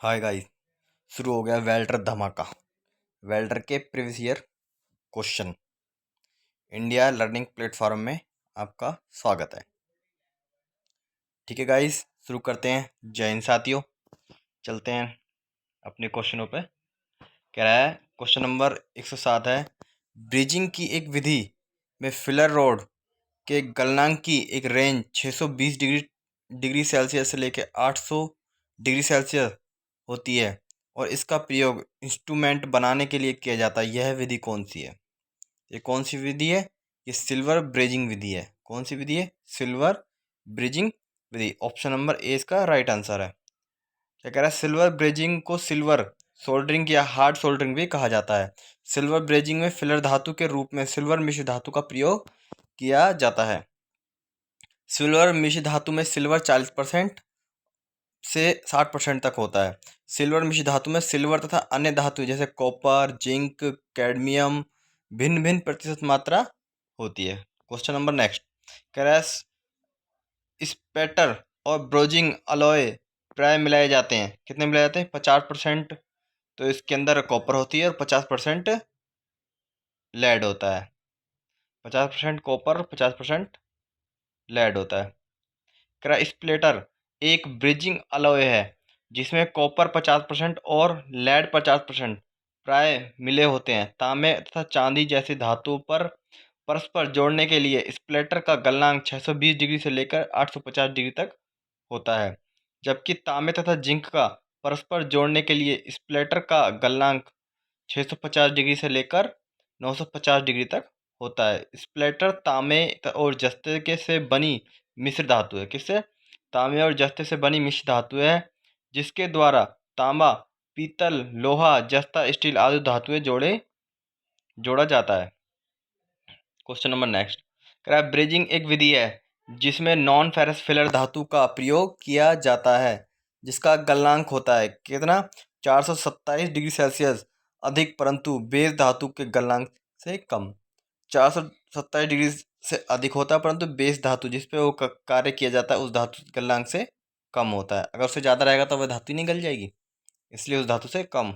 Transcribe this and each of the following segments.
Hi guys. शुरू हो गया वेल्टर धमाका। वेल्टर के previous year question India learning platform में आपका स्वागत है। ठीक है गाइस, शुरू करते हैं। जय हिंद साथियों, चलते हैं अपने क्वेश्चनों पे। कह रहा है क्वेश्चन नंबर 107 है, ब्रिजिंग की एक विधि में फिलर रोड के गलनांक की एक रेंज 620 डिग्री सेल्सियस से लेकर 800 डिग्री सेल्सियस होती है और इसका प्रयोग इंस्ट्रूमेंट बनाने के लिए किया जाता है। यह विधि कौन सी है? ये कौन सी विधि है? ये सिल्वर ब्रेजिंग विधि है। कौन सी विधि है? Silver brazing Vidhi. Option number A इसका राइट आंसर है। क्या कह रहा है? सिल्वर ब्रेजिंग को सिल्वर सोल्डरिंग या हार्ड सोल्डरिंग भी कहा जाता है। सिल्वर ब्रेजिंग में फिलर धातु के रूप में सिल्वर मिश्र धातु का प्रयोग किया जाता है। सिल्वर मिश्र धातु में सिल्वर 40% से 60% तक होता है। सिल्वर मिश्र धातु में सिल्वर तथा अन्य धातु जैसे कॉपर, जिंक, कैडमियम भिन्न भिन्न प्रतिशत मात्रा होती है। Question number next. कह रहा है स्पेटर और ब्रोजिंग अलॉय प्राय मिलाए जाते हैं। कितने मिलाए जाते हैं? 50%। तो इसके अंदर कॉपर होती है और 50% लेड होता है। 50% कॉपर, 50% लेड होता है। कह रहा है स्प्लिटर एक ब्रिजिंग अलॉय है जिसमें कॉपर 50% और लेड 50% प्राय मिले होते हैं। तांबे तथा चांदी जैसी धातुओं पर परस्पर जोड़ने के लिए स्प्लिटर का गलनांक 620 डिग्री से लेकर 850 डिग्री तक होता है, जबकि तांबे तथा जिंक का परस्पर जोड़ने के लिए स्प्लिटर का गलनांक 650 डिग्री से लेकर 950 डिग्री तक होता है। स्प्लिटर तांबे और जस्ते के से बनी मिश्र धातु है। किससे? तांबे और जस्ते से बनी मिश्र धातु है जिसके द्वारा तांबा, पीतल, लोहा, जस्ता, स्टील आदि धातुएं जोड़ा जाता है। Question number next. कह रहा है ब्रेजिंग एक विधि है जिसमें नॉन फेरस फिलर धातु का प्रयोग किया जाता है जिसका गलनांक होता है कितना? 427 डिग्री सेल्सियस अधिक, परंतु बेस धातु के गलनांक से कम। 427 डिग्री से अधिक होता है परंतु बेस धातु जिस पे वो कार्य किया जाता है उस धातु के गलनांक से कम होता है। अगर उससे ज़्यादा रहेगा तो वह धातु नहीं गल जाएगी, इसलिए उस धातु से कम।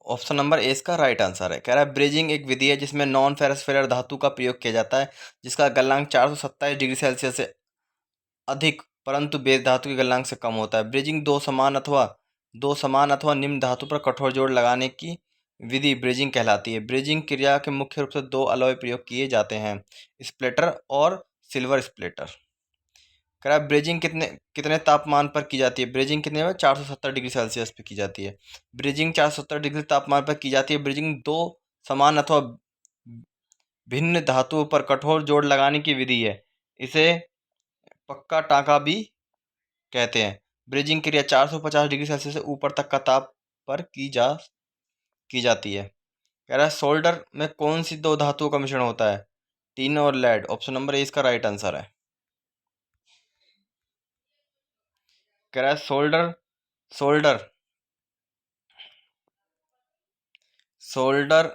ऑप्शन नंबर ए इसका राइट आंसर है। कह रहा है ब्रेजिंग एक विधि है जिसमें नॉन फेरस फिलर धातु का प्रयोग किया जाता है जिसका गलनांक 427 डिग्री सेल्सियस से अधिक, परंतु बेस धातु के गलनांक से कम होता है। ब्रेजिंग दो समान अथवा निम्न धातु पर कठोर जोड़ लगाने की विधि ब्रेजिंग कहलाती है। ब्रेजिंग क्रिया के मुख्य रूप से दो अलॉय प्रयोग किए जाते हैं, स्प्लिटर और सिल्वर स्प्लिटर। कह रहा है ब्रेजिंग कितने कितने तापमान पर की जाती है? ब्रेजिंग कितने में? 470 डिग्री सेल्सियस पे की जाती है। ब्रेजिंग 470 डिग्री तापमान पर की जाती है। ब्रेजिंग दो समान अथवा भिन्न धातुओं पर कठोर जोड़ लगाने की विधि है। इसे पक्का टाँका भी कहते हैं। ब्रेजिंग क्रिया 450 डिग्री सेल्सियस से ऊपर तक का ताप पर की जाती है। कह रहा है सोल्डर में कौन सी दो धातुओं का मिश्रण होता है? टिन और लेड। ऑप्शन नंबर ए इसका राइट आंसर है। कह रहा है सोल्डर सोल्डर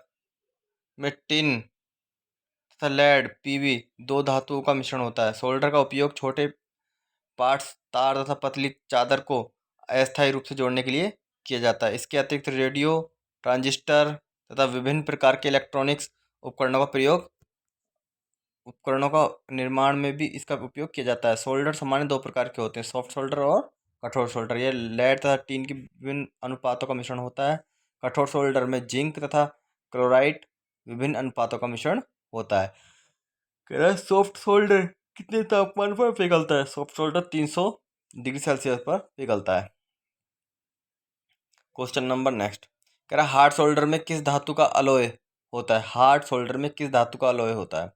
में टिन तथा लेड पीबी दो धातुओं का मिश्रण होता है। सोल्डर का उपयोग छोटे पार्ट्स, तार तथा पतली चादर को अस्थायी रूप से जोड़ने के लिए किया जाता है। इसके अतिरिक्त रेडियो, ट्रांजिस्टर तथा विभिन्न प्रकार के इलेक्ट्रॉनिक्स उपकरणों का निर्माण में भी इसका उपयोग किया जाता है। सोल्डर सामान्य दो प्रकार के होते हैं, सॉफ्ट सोल्डर और कठोर सोल्डर। यह लेड तथा टीन की विभिन्न अनुपातों का मिश्रण होता है। कठोर सोल्डर में जिंक तथा क्लोराइड विभिन्न अनुपातों का मिश्रण होता है। कह रहा है सॉफ्ट सोल्डर कितने तापमान पर पिघलता है? सॉफ्ट सोल्डर 300 डिग्री सेल्सियस पर पिघलता है। Question number next. कह रहा है हार्ड सोल्डर में किस धातु का अलॉय होता है? हार्ड सोल्डर में किस धातु का अलॉय होता है?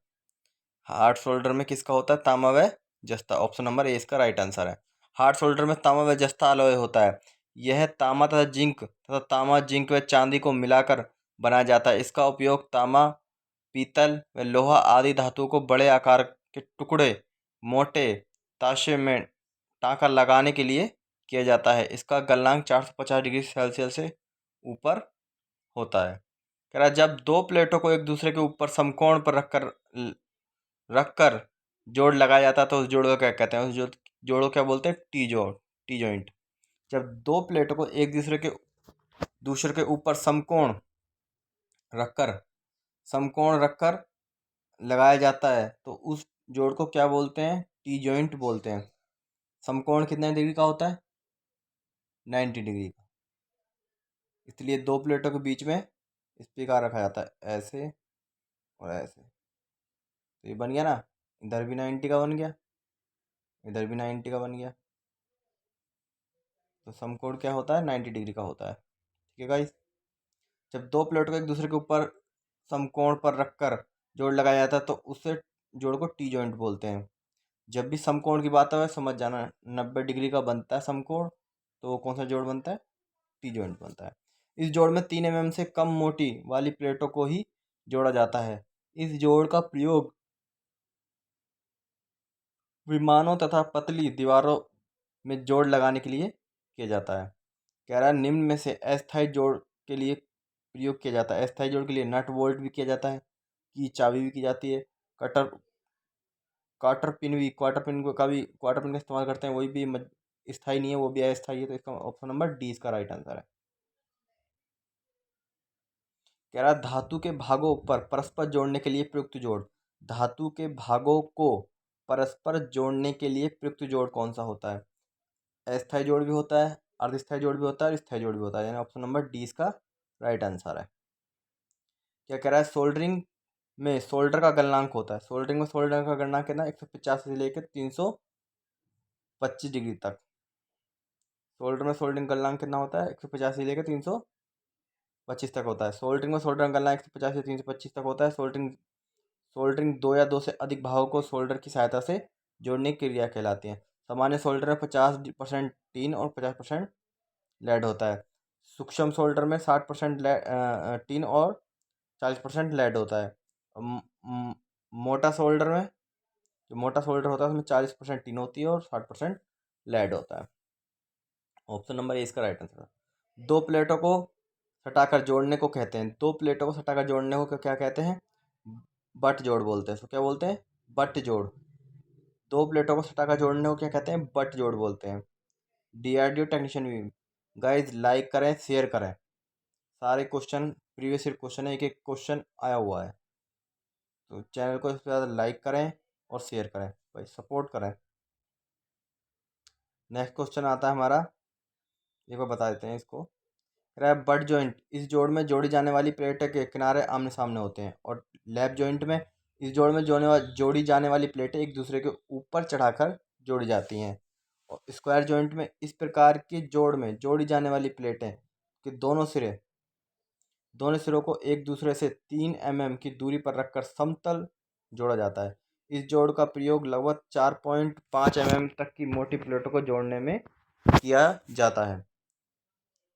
हार्ड सोल्डर में किसका होता है? तांबा व जस्ता। ऑप्शन नंबर ए इसका राइट आंसर है। हार्ड सोल्डर में तांबा व जस्ता अलॉय होता है। यह तांबा तथा जिंक तथा तांबा, जिंक व चांदी को मिलाकर बनाया जाता है। इसका उपयोग तांबा, पीतल व लोहा आदि धातुओं को बड़े आकार के टुकड़े मोटे ताशे में टाँका लगाने के लिए किया जाता है। इसका गलनांक 450 डिग्री सेल्सियस से ऊपर होता है। कह रहा है जब दो प्लेटों को एक दूसरे के ऊपर समकोण पर रखकर जोड़ लगाया जाता है तो उस जोड़ को क्या कहते हैं? उस जोड़ को क्या बोलते हैं? टी जोड़। T joint. जब दो प्लेटों को एक दूसरे के ऊपर समकोण रखकर लगाया जाता है तो उस जोड़ को क्या बोलते हैं? टी जॉइंट बोलते हैं। समकोण कितने डिग्री का होता है? 90 डिग्री का। इसलिए दो प्लेटों के बीच में इस प्रकार रखा जाता है, ऐसे और ऐसे। तो ये बन गया ना, इधर भी 90 का बन गया, इधर भी 90 का बन गया। तो समकोण क्या होता है? 90 डिग्री का होता है। ठीक है गाइस। जब दो प्लेटों को एक दूसरे के ऊपर समकोण पर रखकर जोड़ लगाया जाता है तो उससे जोड़ को टी जॉइंट बोलते हैं। जब भी समकोण की बात है समझ जाना, 90 डिग्री का बनता है समकोण, तो कौन सा जोड़ बनता है? टी जॉइंट बनता है। इस जोड़ में 3 mm से कम मोटी वाली प्लेटों को ही जोड़ा जाता है। इस जोड़ का प्रयोग विमानों तथा पतली दीवारों में जोड़ लगाने के लिए किया जाता है। कह रहा है निम्न में से अस्थायी जोड़ के लिए प्रयोग किया जाता है। अस्थायी जोड़ के लिए नट बोल्ट भी किया जाता है, की चाबी भी की जाती है, कटर क्वार्टर पिन का इस्तेमाल करते हैं, वही भी स्थायी नहीं है, वो भी अस्थायी है। तो इसका ऑप्शन नंबर डी इसका राइट आंसर है। कह रहा धातु के भागों पर परस्पर जोड़ने के लिए प्रयुक्त जोड़। धातु के भागों को परस्पर जोड़ने के लिए प्रयुक्त जोड़ कौन सा होता है? अस्थायी जोड़ भी होता है, अर्धस्थायी जोड़ भी होता है और स्थायी जोड़ भी होता है, यानी ऑप्शन नंबर डी इसका राइट आंसर है। क्या कह रहा है? सोल्डरिंग में सोल्डर का गलनांक होता है। सोल्डर का गलनांक कितना? 150 से लेकर 325 डिग्री तक। सोल्डरिंग गलनांक कितना होता है? 150 से लेकर 325 तक होता है। सोल्डरिंग गलनांक 150 से 325 तक होता है। सोल्डरिंग दो या दो से अधिक भागों को सोल्डर की सहायता से जोड़ने की क्रिया कहलाती है। सामान्य सोल्डर में 50% टीन और 50% लेड होता है। सूक्ष्म सोल्डर में 60% टीन और 40% लेड होता है। म- म- मोटा सोल्डर में जो मोटा सोल्डर होता है उसमें 40% टीन होती है और 60% लेड होता है। ऑप्शन नंबर ए इसका राइट आंसर है। दो प्लेटों को सटाकर जोड़ने को कहते हैं। दो प्लेटों को सटाकर जोड़ने को क्या कहते हैं? बट जोड़ बोलते हैं। तो क्या बोलते हैं? बट जोड़। दो प्लेटों को सटाकर जोड़ने को क्या कहते हैं? बट जोड़ बोलते हैं। डीआरडीओ टेक्नीशियन भी। गाइज लाइक करें, शेयर करें। सारे क्वेश्चन प्रीवियस ईयर क्वेश्चन है, एक एक क्वेश्चन आया हुआ है। तो चैनल को ज़्यादा लाइक करें और शेयर करें भाई, सपोर्ट करें। नेक्स्ट क्वेश्चन आता है हमारा, एक बार बता देते हैं इसको। क्रैप बट जॉइंट, इस जोड़ में जोड़ी जाने वाली प्लेटें के किनारे आमने सामने होते हैं। और लैप जॉइंट में इस जोड़ में जोड़ी जाने वाली प्लेटें एक दूसरे के ऊपर चढ़ाकर जोड़ी जाती हैं। और स्क्वायर जॉइंट में इस प्रकार के जोड़ में जोड़ी जाने वाली प्लेटें के दोनों सिरों को एक दूसरे से 3 mm की दूरी पर रखकर समतल जोड़ा जाता है। इस जोड़ का प्रयोग लगभग 4.5 mm तक की मोटी प्लेटों को जोड़ने में किया जाता है।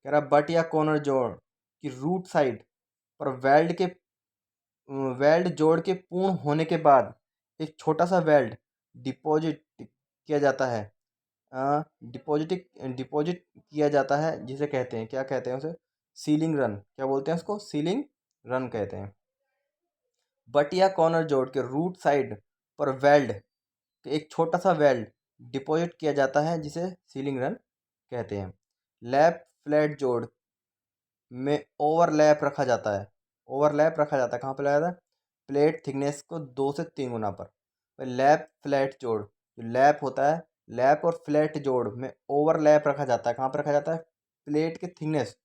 कह रहा बट या कॉर्नर जोड़ की रूट साइड पर वेल्ड जोड़ के पूर्ण होने के बाद एक छोटा सा वेल्ड डिपॉजिट किया जाता है। डिपॉजिट किया जाता है, जिसे कहते हैं, क्या कहते हैं उसे? Ceiling run. क्या बोलते हैं उसको? सीलिंग रन कहते हैं। बट या कॉर्नर जोड़ के रूट साइड पर वेल्ड, एक छोटा सा वेल्ड डिपॉजिट किया जाता है, जिसे सीलिंग रन कहते हैं। लैप फ्लैट जोड़ में ओवरलैप रखा जाता है। कहाँ पे लगाया जाता है? प्लेट थिकनेस को 2 से 3 गुना पर। लैप फ्लैट जोड़, जो लैप होता है, लैप और फ्लैट जोड़ में ओवरलैप रखा जाता है। कहाँ पर रखा जाता है? प्लेट के थिकनेस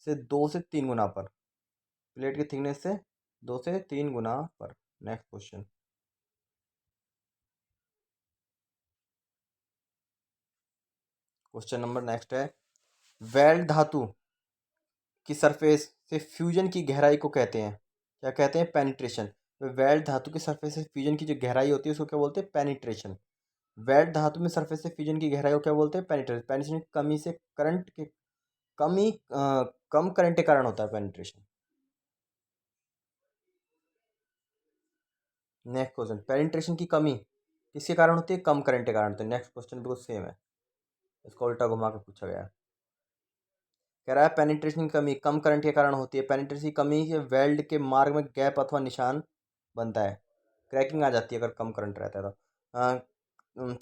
से 2 से 3 गुना पर। प्लेट के थिकनेस से 2 से 3 गुना पर। Next question. Question number next है, वेल्ड धातु की सरफेस से फ्यूजन की गहराई को कहते हैं, क्या कहते हैं? पेनिट्रेशन। वेल्ड धातु की सरफेस से फ्यूजन की जो गहराई होती है उसको क्या बोलते हैं? पेनिट्रेशन। वेल्ड धातु में सरफेस से फ्यूजन की गहराई को क्या बोलते हैं? पेनिट्रेशन। पेनिट्रेशन कमी से करंट के कमी कम करंट के कारण होता है पेनिट्रेशन। नेक्स्ट क्वेश्चन, पेनिट्रेशन की कमी किसके कारण होती है? कम करंट के कारण होती है। नेक्स्ट क्वेश्चन बिल्कुल सेम है, इसको उल्टा घुमा के पूछा गया है। कह रहा है पेनिट्रेशन की कमी कम करंट के कारण होती है। पेनिट्रेशन की कमी से वेल्ड के मार्ग में गैप अथवा निशान बनता है, क्रैकिंग आ जाती है अगर कम करंट रहता है तो।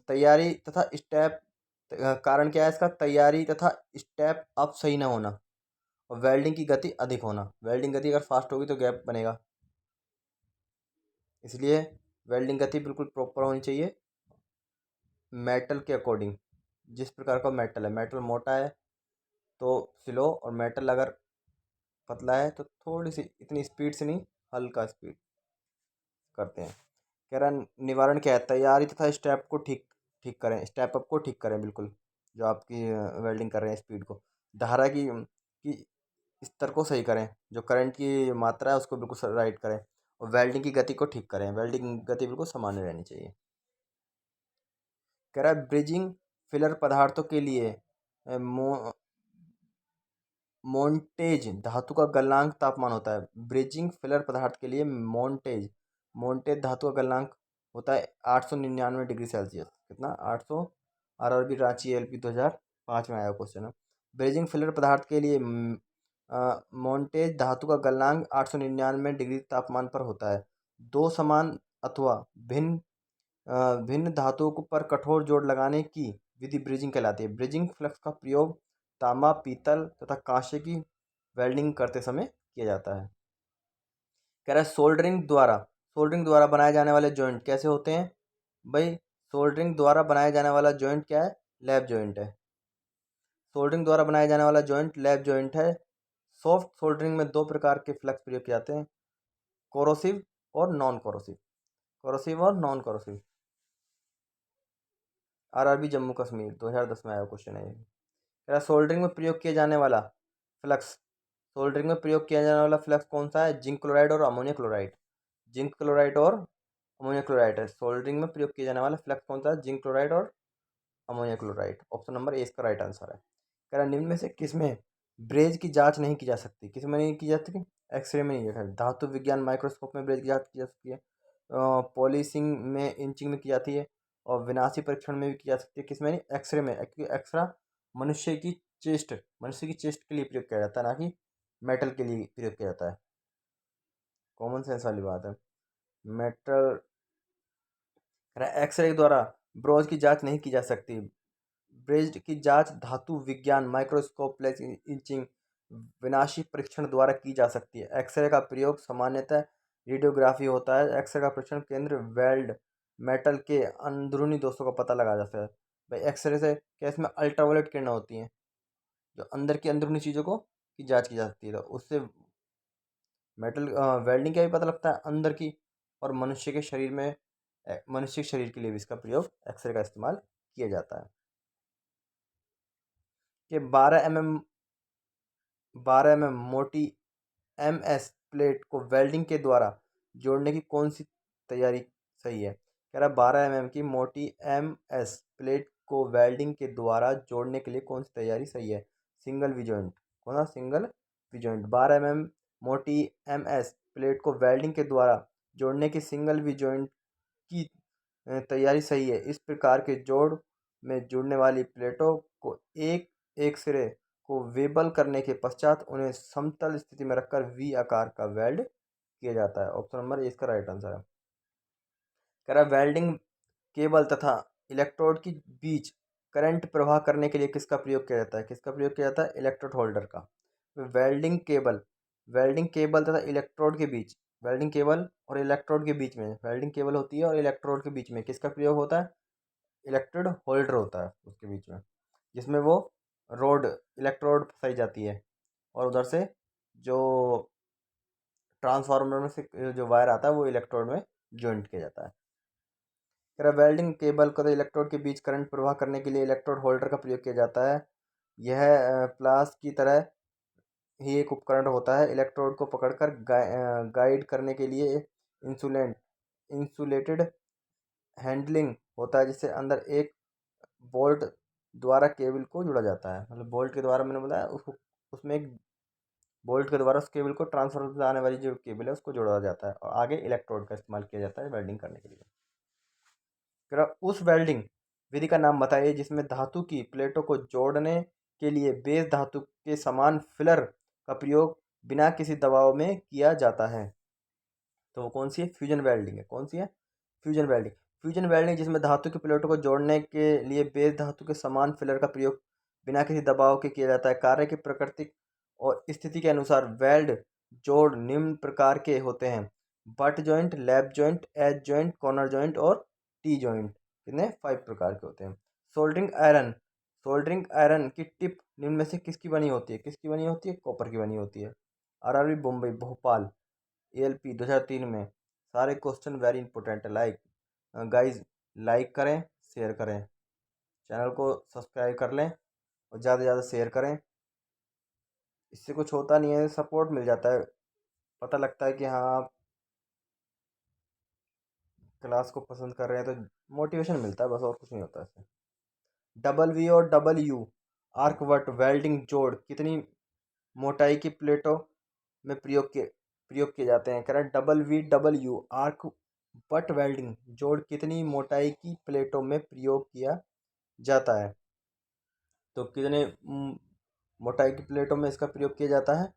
तैयारी कारण क्या है इसका? तैयारी तथा स्टेप अप सही ना होना और वेल्डिंग की गति अधिक होना। वेल्डिंग गति अगर फास्ट होगी तो गैप बनेगा, इसलिए वेल्डिंग गति बिल्कुल प्रॉपर होनी चाहिए मेटल के अकॉर्डिंग। जिस प्रकार का मेटल है, मेटल मोटा है तो स्लो, और मेटल अगर पतला है तो थोड़ी सी, इतनी स्पीड से नहीं, हल्का स्पीड करते हैं। कह रहा निवारण क्या है? तैयारी तथा स्टेप को ठीक ठीक करें, स्टेप अप को ठीक करें बिल्कुल, जो आपकी वेल्डिंग कर रहे हैं स्पीड को। धारा की स्तर को सही करें, जो करंट की मात्रा है उसको बिल्कुल राइट करें, और वेल्डिंग की गति को ठीक करें। वेल्डिंग गति बिल्कुल सामान्य रहनी चाहिए। कह रहा है ब्रिजिंग फिलर पदार्थों के लिए मोन्टेज धातु का गलनांक तापमान होता है। ब्रिजिंग फिलर पदार्थ के लिए मोन्टेज मोन्टेज धातु का गलनांक होता है 899 डिग्री सेल्सियस। कितना? 800। RRB रांची LP 2005 में आया क्वेश्चन है। ब्रिजिंग फिलर पदार्थ के लिए मोन्टेज धातु का गलनांक 899 डिग्री तापमान पर होता है। दो समान अथवा भिन्न भिन्न धातुओं पर कठोर जोड़ लगाने की विधि ब्रिजिंग कहलाती है। ब्रिजिंग फ्लक्स का प्रयोग तांबा, पीतल तथा कांसे की वेल्डिंग करते समय किया जाता है। कह रहा है सोल्डरिंग द्वारा बनाए जाने वाले जॉइंट कैसे होते हैं? भाई, सोल्डरिंग द्वारा बनाया जाने वाला जॉइंट क्या है? लैप जॉइंट है। सोल्डरिंग द्वारा बनाया जाने वाला जॉइंट लैप जॉइंट है। सॉफ्ट सोल्डरिंग में दो प्रकार के फ्लक्स प्रयोग किए जाते हैं, कोरोसिव और नॉन कोरोसिव। कोरोसिव और non corrosive. RRB Jammu Kashmir 2010 में आया क्वेश्चन है ये। सोल्डरिंग में प्रयोग किया जाने वाला फ्लक्स सोल्डरिंग में प्रयोग किया जाने वाला फ्लक्स कौन सा है? जिंक क्लोराइड और अमोनिया क्लोराइड। जिंक क्लोराइड और अमोनिया क्लोराइड है। सोल्डरिंग में प्रयोग किया जाने वाला फ्लक्स कौन सा है? जिंक क्लोराइड और ammonia chloride. Option number A इसका राइट आंसर है। कह रहा निम्न में से किसमें ब्रेज की जांच नहीं की जा सकती? किसमें नहीं की जाती? एक्सरे में नहीं है। धातु विज्ञान माइक्रोस्कोप में ब्रेज की जांच की जा सकती है, पॉलिशिंग में, इंचिंग में की जाती है, और विनाशी परीक्षण में भी की जा सकती है। किसमें नहीं? एक्सरे में, क्योंकि एक्सरा मनुष्य की चेस्ट के लिए प्रयोग किया जाता है, ना कि मेटल के लिए प्रयोग किया जाता है। कॉमन सेंस वाली बात है। मेटल एक्सरे द्वारा ब्रोज की जांच नहीं की जा सकती। ब्रेज की जांच धातु विज्ञान माइक्रोस्कोप, इंचिंग, विनाशी परीक्षण द्वारा की जा सकती है। एक्सरे का प्रयोग सामान्यतः रेडियोग्राफी होता है। एक्सरे का परीक्षण केंद्र वेल्ड मेटल के अंदरूनी दोषों का पता लगा जाता है। भाई, एक्सरे से क्या इसमें अल्ट्रावायलेट किरणें होती हैं, जो अंदर की अंदरूनी चीज़ों को की जांच की जा सकती है, तो उससे मेटल वेल्डिंग का भी पता लगता है अंदर की। और मनुष्य के शरीर के लिए भी इसका प्रयोग, एक्सरे का इस्तेमाल किया जाता है। कि 12 mm मोटी MS प्लेट को वेल्डिंग के द्वारा जोड़ने की कौन सी तैयारी सही है? कह रहा 12 mm की मोटी MS प्लेट को वेल्डिंग के द्वारा जोड़ने के लिए कौन सी तैयारी सही है? Single V joint. कौन सा? Single V joint. 12 mm मोटी MS प्लेट को वेल्डिंग के द्वारा जोड़ने की सिंगल वी जॉइंट की तैयारी सही है। इस प्रकार के जोड़ में जुड़ने वाली प्लेटों को एक एक सिरे को वेबल करने के पश्चात उन्हें समतल स्थिति में रखकर वी आकार का वेल्ड किया जाता है। ऑप्शन नंबर ए इसका राइट आंसर है। कह रहा वेल्डिंग केबल तथा इलेक्ट्रोड के बीच करंट प्रवाह करने के लिए किसका प्रयोग किया जाता है? किसका प्रयोग किया जाता है? इलेक्ट्रोड होल्डर का। वेल्डिंग केबल तथा इलेक्ट्रोड के बीच वेल्डिंग केबल और इलेक्ट्रोड के बीच में वेल्डिंग केबल होती है, और इलेक्ट्रोड के बीच में किसका प्रयोग होता है? इलेक्ट्रोड होल्डर होता है उसके बीच में, जिसमें वो रोड इलेक्ट्रोड फंसाई जाती है, और उधर से जो ट्रांसफार्मर में से जो वायर आता है वो इलेक्ट्रोड में जॉइंट किया जाता है। कह रहा वेल्डिंग केबल को इलेक्ट्रोड के बीच करंट प्रवाह करने के लिए इलेक्ट्रोड होल्डर का प्रयोग किया जाता है। यह प्लास की तरह ही एक उपकरण होता है। इलेक्ट्रोड को पकड़कर गाइड करने के लिए इंसुलेटेड हैंडलिंग होता है, जिससे अंदर एक बोल्ट द्वारा केबल को जोड़ा जाता है। मतलब बोल्ट के द्वारा, मैंने बताया उसको, उसमें एक बोल्ट के द्वारा उस केबल को, ट्रांसफार्मर से आने वाली जो केबल है उसको जोड़ा जाता है, और आगे इलेक्ट्रोड का इस्तेमाल किया जाता है वेल्डिंग करने के लिए। फिर उस वेल्डिंग विधि का नाम बताइए जिसमें धातु की प्लेटों को जोड़ने के लिए बेस धातु के समान फिलर का प्रयोग बिना किसी दबाव में किया जाता है। तो वो कौन सी है? फ्यूजन वेल्डिंग है। कौन सी है? Fusion welding. फ्यूजन वेल्डिंग, जिसमें धातु की प्लेटों को जोड़ने के लिए बेस धातु के समान फिलर का प्रयोग बिना किसी दबाव के किया जाता है। कार्य की प्रकृति और स्थिति के अनुसार वेल्ड जोड़ निम्न प्रकार के होते हैं: butt joint, lap joint, edge joint, corner joint और टी जॉइंट। कितने 5 प्रकार के होते हैं। सोल्डरिंग आयरन, सोल्डरिंग आयरन की टिप निम्न में से किसकी बनी होती है? किसकी बनी होती है? कॉपर की बनी होती है। आरआरबी मुंबई, भोपाल, एएलपी 2003 में। सारे क्वेश्चन वेरी इंपॉर्टेंट है। गाइज लाइक करें, शेयर करें, चैनल को सब्सक्राइब कर लें और ज़्यादा से ज़्यादा शेयर करें। इससे कुछ होता नहीं है, सपोर्ट मिल जाता है, पता लगता है कि हाँ आप क्लास को पसंद कर रहे हैं, तो मोटिवेशन मिलता है, बस और कुछ नहीं होता इससे। डबल वी और double U arc what welding जोड़ कितनी मोटाई की प्लेटों में प्रयोग किए जाते हैं? कह रहा है double V double U arc butt welding जोड़ कितनी मोटाई की प्लेटों में प्रयोग किया जाता है? तो कितने मोटाई की प्लेटों में इसका प्रयोग किया जाता है?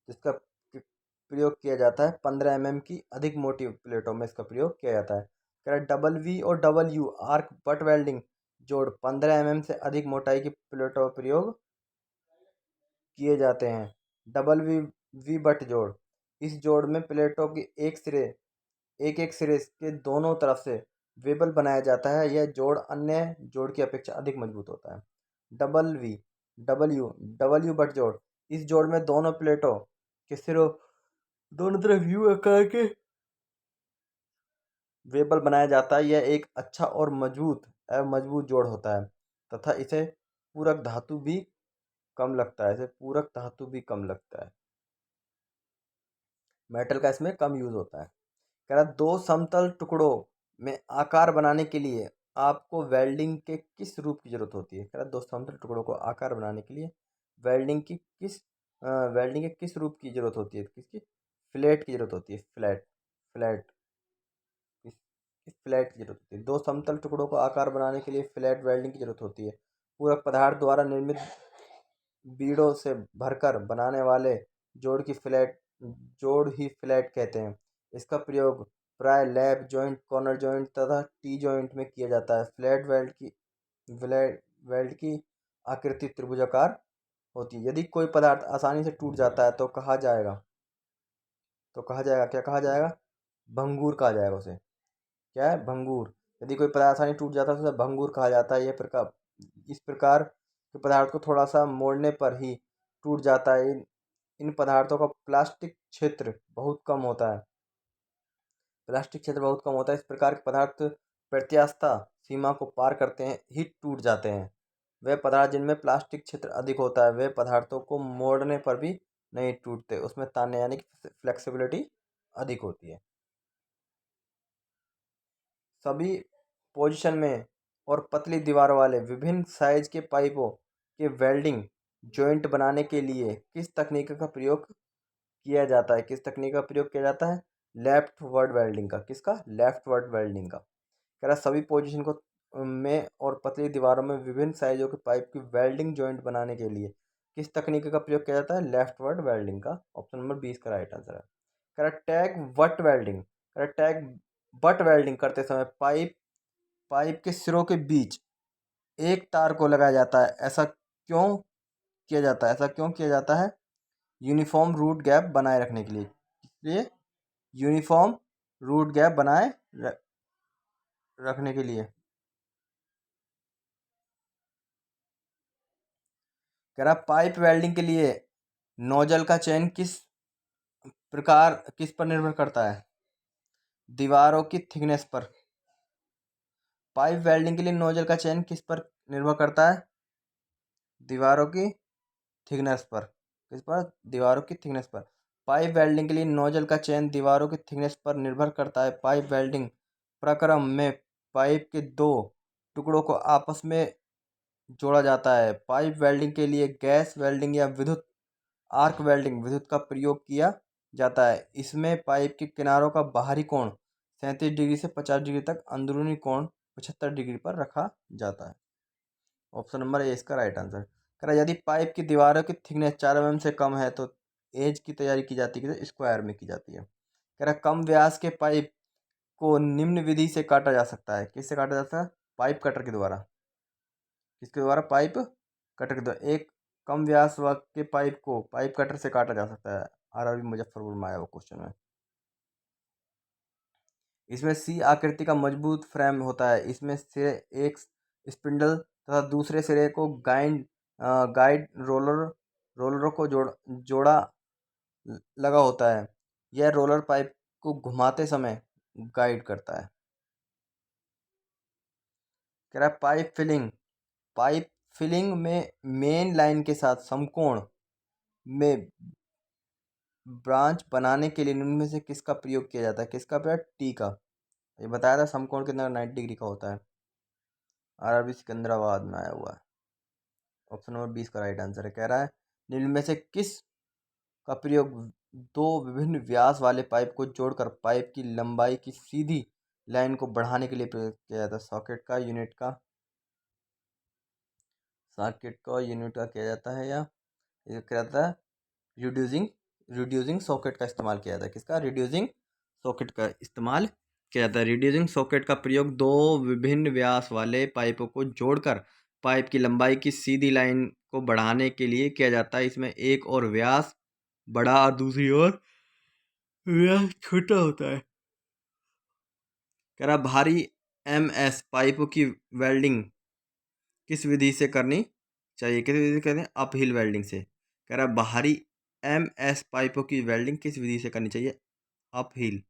इसका प्रयोग किया जाता है 15 mm की अधिक मोटी प्लेटों में इसका प्रयोग किया जाता है। कह रहा है डबल वी और double U arc butt welding जोड़ 15 mm से अधिक मोटाई की प्लेटों में प्रयोग किए जाते हैं। डबल वी वी बट जोड़, इस जोड़ में प्लेटों की एक एक सिरे के दोनों तरफ से वेबल बनाया जाता है। यह जोड़ अन्य जोड़ की अपेक्षा अधिक मजबूत होता है। Double V double U butt जोड़, इस जोड़ में दोनों प्लेटों के सिरों दोनों तरफ यू आकार के वेबल बनाया जाता है। यह एक अच्छा और मजबूत जोड़ होता है तथा इसे पूरक धातु भी कम लगता है। मेटल का इसमें कम यूज होता है। कह रहा दो समतल टुकड़ों में आकार बनाने के लिए आपको वेल्डिंग के किस रूप की जरूरत होती है? कह रहा दो समतल टुकड़ों को आकार बनाने के लिए वेल्डिंग की किस वेल्डिंग के किस रूप की जरूरत होती है? किसकी? फ्लैट की जरूरत होती है। फ्लैट फ्लैट इस फ्लैट की जरूरत होती है। दो समतल टुकड़ों को आकार बनाने के लिए फ्लैट वेल्डिंग की जरूरत होती है। पूरक पदार्थ द्वारा निर्मित बीड़ों से भरकर बनाने वाले जोड़ ही फ्लैट कहते हैं। इसका प्रयोग प्राय लैप जॉइंट, कॉर्नर जॉइंट तथा टी जॉइंट में किया जाता है। फ्लैट वेल्ड की आकृति त्रिभुजाकार होती है। यदि कोई पदार्थ आसानी से टूट जाता है तो कहा जाएगा क्या कहा जाएगा? भंगूर कहा जाएगा उसे। क्या है? भंगूर। यदि कोई पदार्थ आसानी टूट जाता है तो उसे भंगूर कहा जाता है। इस प्रकार के पदार्थ को थोड़ा सा मोड़ने पर ही टूट जाता है। इन पदार्थों का प्लास्टिक क्षेत्र बहुत कम होता है। इस प्रकार के पदार्थ प्रत्यास्थता सीमा को पार करते हैं ही टूट जाते हैं। वे पदार्थ जिनमें प्लास्टिक क्षेत्र अधिक होता है वे पदार्थों को मोड़ने पर भी नहीं टूटते, उसमें ताने यानी कि फ्लेक्सिबिलिटी अधिक होती है। सभी पोजीशन में और पतली दीवार वाले विभिन्न साइज के पाइपों के वेल्डिंग जॉइंट बनाने के लिए किस तकनीक का प्रयोग किया जाता है? किस तकनीक का प्रयोग किया जाता है? लेफ्ट वर्ड वेल्डिंग का। किसका? लेफ्ट वर्ड वेल्डिंग का। कह रहा सभी पोजीशन को में और पतली दीवारों में विभिन्न साइजों के पाइप की वेल्डिंग जॉइंट बनाने के लिए किस तकनीक का प्रयोग किया जाता है? लेफ्ट वर्ड वेल्डिंग का। ऑप्शन नंबर 20 का राइट आंसर है। कह रहा टैग वट वेल्डिंग, कह रहा टैग बट वेल्डिंग करते समय पाइप के सिरों के बीच एक तार को लगाया जाता है। ऐसा क्यों किया जाता है? यूनिफॉर्म रूट गैप बनाए रखने के लिए। इसलिए यूनिफॉर्म रूट गैप बनाए रखने के लिए। कह रहा पाइप वेल्डिंग के लिए नोजल का चयन किस पर निर्भर करता है? दीवारों की थिकनेस पर। पाइप वेल्डिंग के लिए नोजल का चयन किस पर निर्भर करता है? दीवारों की थिकनेस पर। किस पर? दीवारों की थिकनेस पर। पाइप वेल्डिंग के लिए नोजल का चयन दीवारों की थिकनेस पर निर्भर करता है। पाइप वेल्डिंग प्रक्रम में पाइप के दो टुकड़ों को आपस में जोड़ा जाता है। पाइप वेल्डिंग के लिए गैस वेल्डिंग या विद्युत आर्क वेल्डिंग विद्युत का प्रयोग किया जाता है। इसमें पाइप के किनारों का बाहरी कोण 37 डिग्री से 50 डिग्री तक, अंदरूनी कोण 75 डिग्री पर रखा जाता है। ऑप्शन नंबर ए इसका राइट आंसर। कह रहा यदि पाइप की दीवारों की थिकनेस 4 mm से कम है तो एज की तैयारी की जाती है, स्क्वायर में की जाती है। कह रहा कम व्यास के पाइप को निम्न विधि से काटा जा सकता है। किससे काटा जा सकता है? पाइप कटर के द्वारा। किसके द्वारा? पाइप कटर के द्वारा। एक कम व्यास के पाइप को पाइप कटर से काटा जा सकता है। आरआरबी मुजफ्फरपुर में आया वो क्वेश्चन है। इसमें सी आकृति का मजबूत फ्रेम होता है। इसमें सिरे एक स्पिंडल तथा दूसरे सिरे को गाइड रोलरों को जोड़ा लगा होता है। यह रोलर पाइप को घुमाते समय गाइड करता है। कह रहा है पाइप फिलिंग में मेन लाइन के साथ समकोण में ब्रांच बनाने के लिए निम्न में से किसका प्रयोग किया जाता है? किसका प्रयोग? टी का। ये बताया था समकोण कितना 90 डिग्री का होता है। आरआरबी सिकंदराबाद में आया हुआ है। ऑप्शन नंबर 20 का राइट आंसर है। कह रहा है निम्न में से किस का प्रयोग दो विभिन्न व्यास वाले पाइप को जोड़कर पाइप की लंबाई की सीधी लाइन को बढ़ाने के लिए प्रयोग किया जाता है? सॉकेट का, यूनिट का किया जाता है, या ये क्या जाता है? रिड्यूसिंग सॉकेट का इस्तेमाल किया जाता है। किसका? रिड्यूसिंग सॉकेट का इस्तेमाल किया जाता है। रिड्यूसिंग सॉकेट का प्रयोग दो विभिन्न व्यास वाले पाइपों को जोड़कर पाइप की लंबाई की सीधी लाइन को बढ़ाने के लिए किया जाता है। इसमें एक और व्यास बड़ा और दूसरी ओर व्यास छोटा होता है। कह रहा भारी MS पाइपों की वेल्डिंग किस विधि से करनी चाहिए? किस विधि से करनी? अपहिल वेल्डिंग से। कह रहा भारी MS पाइपों की वेल्डिंग किस विधि से करनी चाहिए? अपहिल।